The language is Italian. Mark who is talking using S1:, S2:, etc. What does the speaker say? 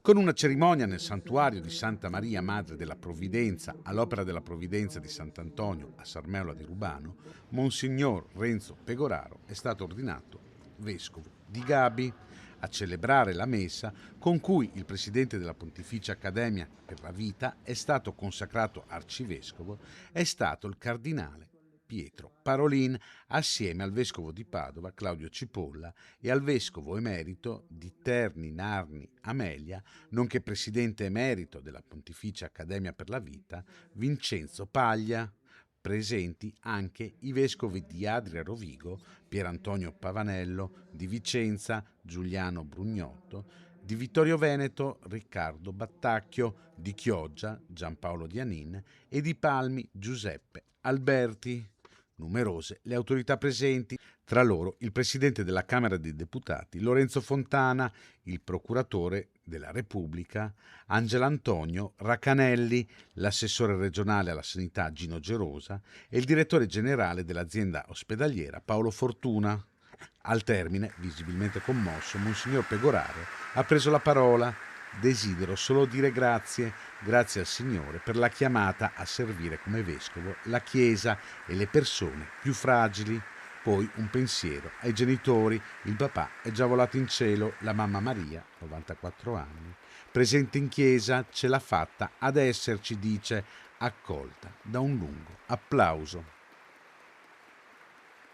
S1: Con una cerimonia nel santuario di Santa Maria Madre della Provvidenza all'Opera della Provvidenza di Sant'Antonio a Sarmeola di Rubano, Monsignor Renzo Pegoraro è stato ordinato vescovo di Gabi. A celebrare la messa, con cui il presidente della Pontificia Accademia per la Vita è stato consacrato arcivescovo, è stato il cardinale Pietro Parolin, assieme al vescovo di Padova Claudio Cipolla e al vescovo emerito di Terni Narni Amelia, nonché presidente emerito della Pontificia Accademia per la Vita Vincenzo Paglia. Presenti anche i vescovi di Adria Rovigo, Pierantonio Pavanello, di Vicenza, Giuliano Brugnotto, di Vittorio Veneto, Riccardo Battacchio, di Chioggia, Giampaolo Dianin e di Palmi, Giuseppe Alberti. Numerose le autorità presenti, tra loro il presidente della Camera dei Deputati Lorenzo Fontana, il procuratore della Repubblica Angelo Antonio Racanelli, l'assessore regionale alla sanità Gino Gerosa e il direttore generale dell'azienda ospedaliera Paolo Fortuna. Al termine, visibilmente commosso, Monsignor Pegoraro ha preso la parola. Desidero solo dire grazie al Signore per la chiamata a servire come vescovo la Chiesa e le persone più fragili. Poi un pensiero ai genitori, il papà è già volato in cielo, la mamma Maria, 94 anni, presente in chiesa, ce l'ha fatta ad esserci, dice, accolta da un lungo applauso.